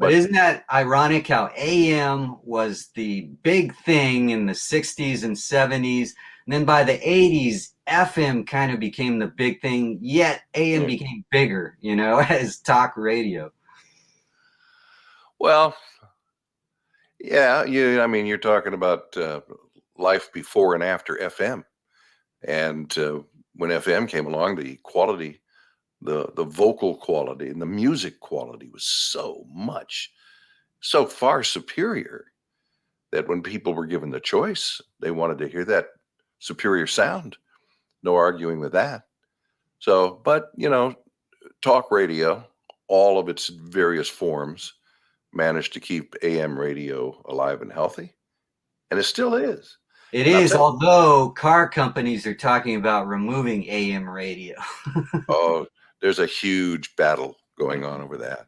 But But isn't that ironic how AM was the big thing in the 60s and 70s? And then by the 80s, FM kind of became the big thing, yet AM mm, became bigger, as talk radio. well, yeah, I mean, you're talking about life before and after FM, and when FM came along, the quality, the vocal quality, and the music quality was so far superior that when people were given the choice, they wanted to hear that superior sound. No arguing with that. So, but talk radio, all of its various forms, managed to keep AM radio alive and healthy, and it still is. It And I'll is, tell you, although car companies are talking about removing AM radio. oh, there's a huge battle going on over that,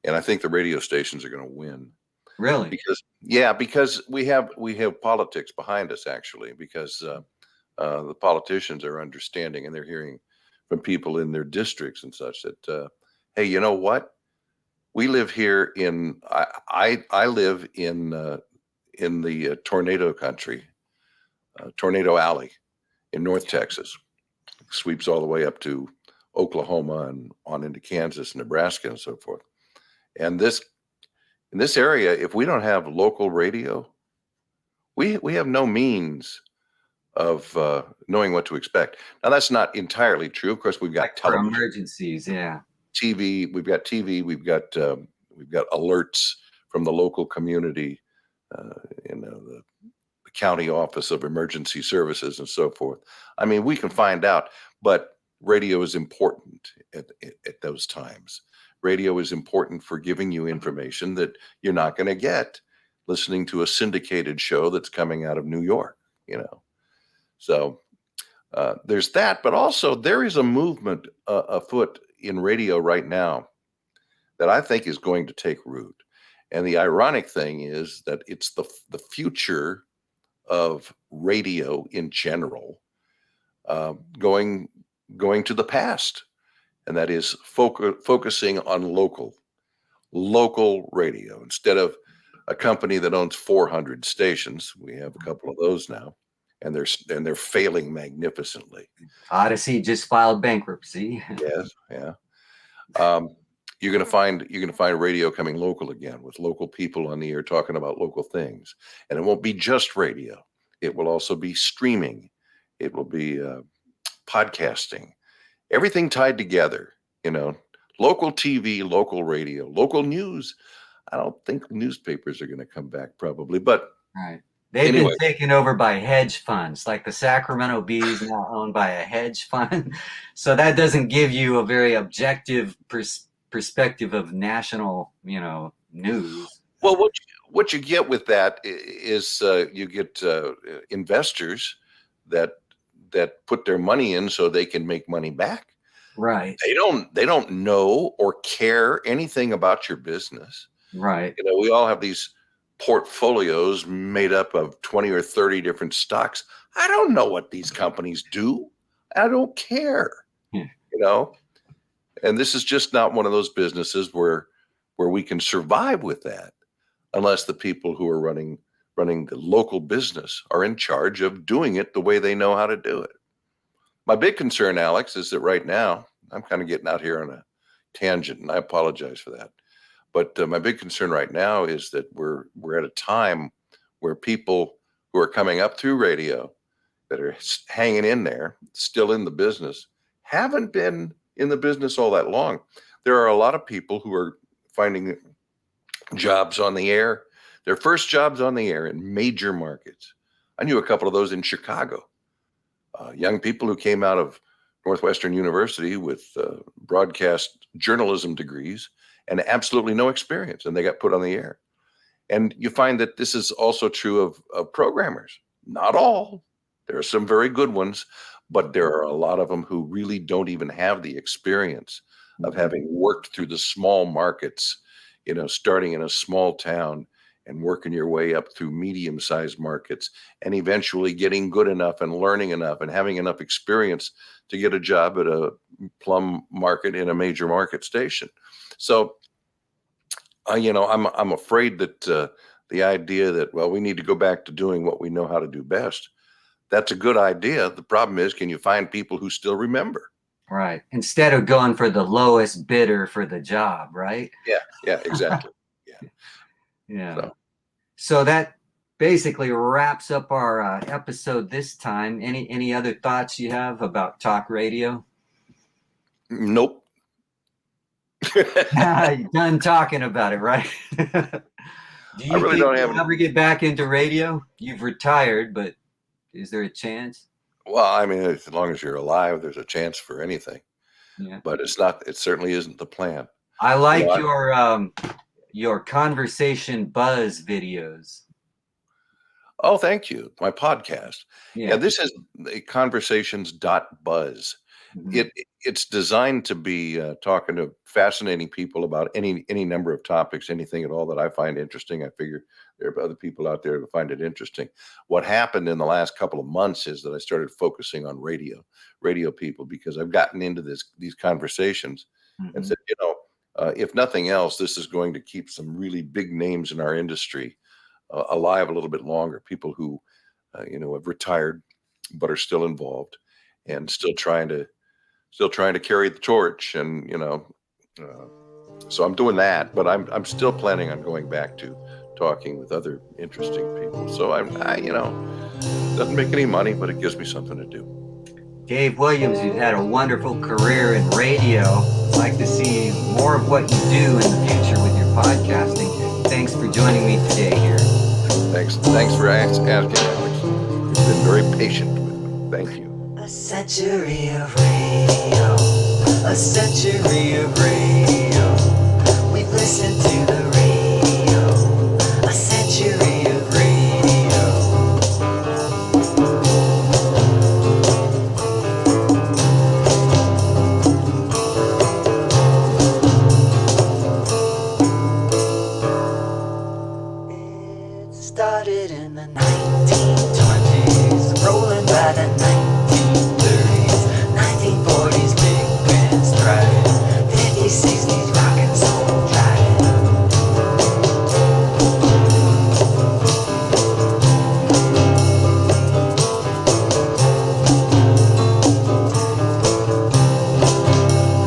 and I think the radio stations are going to win Really? because we have politics behind us actually because the politicians are understanding and they're hearing from people in their districts and such that hey, you know what? We live here in I live in the tornado country, Tornado Alley in North Texas, sweeps all the way up to Oklahoma and on into Kansas, Nebraska, and so forth. And this in this area, if we don't have local radio, we have no means of knowing what to expect. Now, that's not entirely true. Of course, we've Like got for television, emergencies, yeah. TV. We've got alerts from the local community, the county office of emergency services and so forth. I mean, we can find out, but radio is important at those times. Radio is important for giving you information that you're not going to get listening to a syndicated show that's coming out of New York, you know. So there's that, but also there is a movement afoot in radio right now that I think is going to take root. And the ironic thing is that it's the future of radio in general going to the past, and that is focusing on local radio instead of a company that owns 400 stations. We have a couple of those now, and they're failing magnificently. Odyssey just filed bankruptcy. Yes, yeah. Um, you're gonna find radio coming local again with local people on the air talking about local things, and it won't be just radio. It will also be streaming. It will be podcasting. Everything tied together. You know, local TV, local radio, local news. I don't think newspapers are going to come back probably, but Right. They've been anyway, taken over by hedge funds, like the Sacramento Bees now owned by a hedge fund. So that doesn't give you a very objective perspective of national, news. well, what you get with that is you get investors that put their money in so they can make money back. Right. They don't know or care anything about your business. Right. You know, we all have these portfolios made up of 20 or 30 different stocks. I don't know what these companies do. I don't care. Yeah. You know, and this is just not one of those businesses where we can survive with that unless the people who are running the local business are in charge of doing it the way they know how to do it. My big concern, Alex, is that right now I'm kind of getting out here on a tangent, and I apologize for that. But my big concern right now is that we're at a time where people who are coming up through radio that are hanging in there, still in the business, haven't been in the business all that long. There are a lot of people who are finding jobs on the air, their first jobs on the air in major markets. I knew a couple of those in Chicago. Young people who came out of Northwestern University with broadcast journalism degrees and absolutely no experience, and they got put on the air. And you find that this is also true of programmers. Not all. There are some very good ones, but there are a lot of them who really don't even have the experience of having worked through the small markets, you know, starting in a small town and working your way up through medium-sized markets and eventually getting good enough and learning enough and having enough experience to get a job at a plum market in a major market station. So I'm afraid that the idea that, well, we need to go back to doing what we know how to do best. That's a good idea. The problem is, can you find people who still remember? Right. Instead of going for the lowest bidder for the job, right? Yeah, yeah, exactly. Yeah. Yeah. So that basically wraps up our episode this time. Any other thoughts you have about talk radio? Nope. Done talking about it, right? Do I you really think don't have you'll any. ever get back into radio? You've retired, but is there a chance? Well, I mean, as long as you're alive, there's a chance for anything. Yeah. But it's not. It certainly isn't the plan. I You know, like I, your conversation buzz videos. oh, thank you. My podcast. Yeah, Yeah. this is a conversations.buzz. Mhm. It's designed to be talking to fascinating people about any number of topics, anything at all that I find interesting. I figure there are other people out there to find it interesting. What happened in the last couple of months is that I started focusing on radio people, because I've gotten into these conversations and Mhm. said, if nothing else, this is going to keep some really big names in our industry alive a little bit longer. People who have retired but are still involved and still trying to carry the torch. And so I'm doing that, but I'm still planning on going back to talking with other interesting people. So doesn't make any money, but it gives me something to do. Dave Williams, you've had a wonderful career in radio. I'd like to see more of what you do in the future with your podcasting. Thanks for joining me today here. Thanks for asking, Alex. You've been very patient with me. Thank you. A century of radio, a century of radio. We've listened to the radio, a century of radio. It started in the 1920s, rolling by the 1930s, 1940s, big bands thriving, 50s, 60s, rock and soul driving.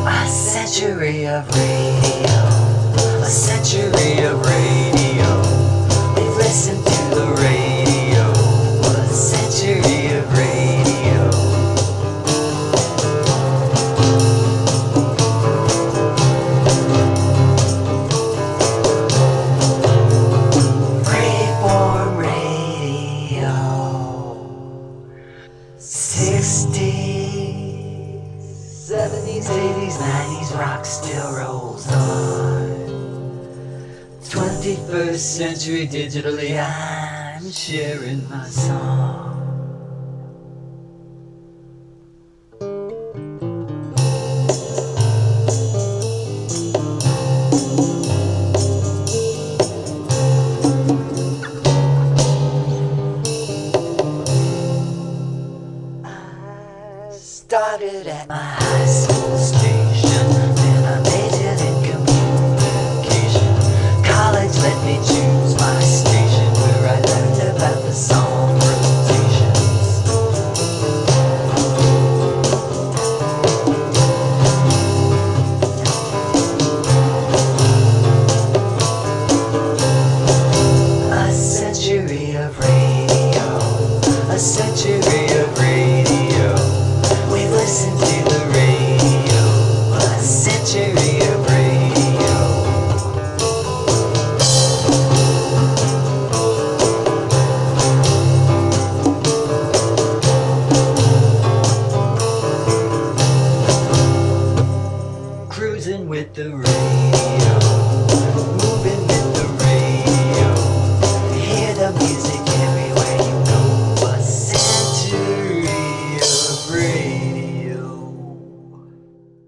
A century of radio, a century of radio. We've listened to the radio, a century of radio. Freeform radio. 60s, 70s, 80s, 90s, rock still rolls on. 21st century digitally, I'm sharing my song. I started at my high school station, then I majored in communication. College let me choose my station, where I learned about the song rotations. A century of radio, a century of radio. We've listened to the radio, a century of radio. Cruising with the radio, moving with the radio. Hear the music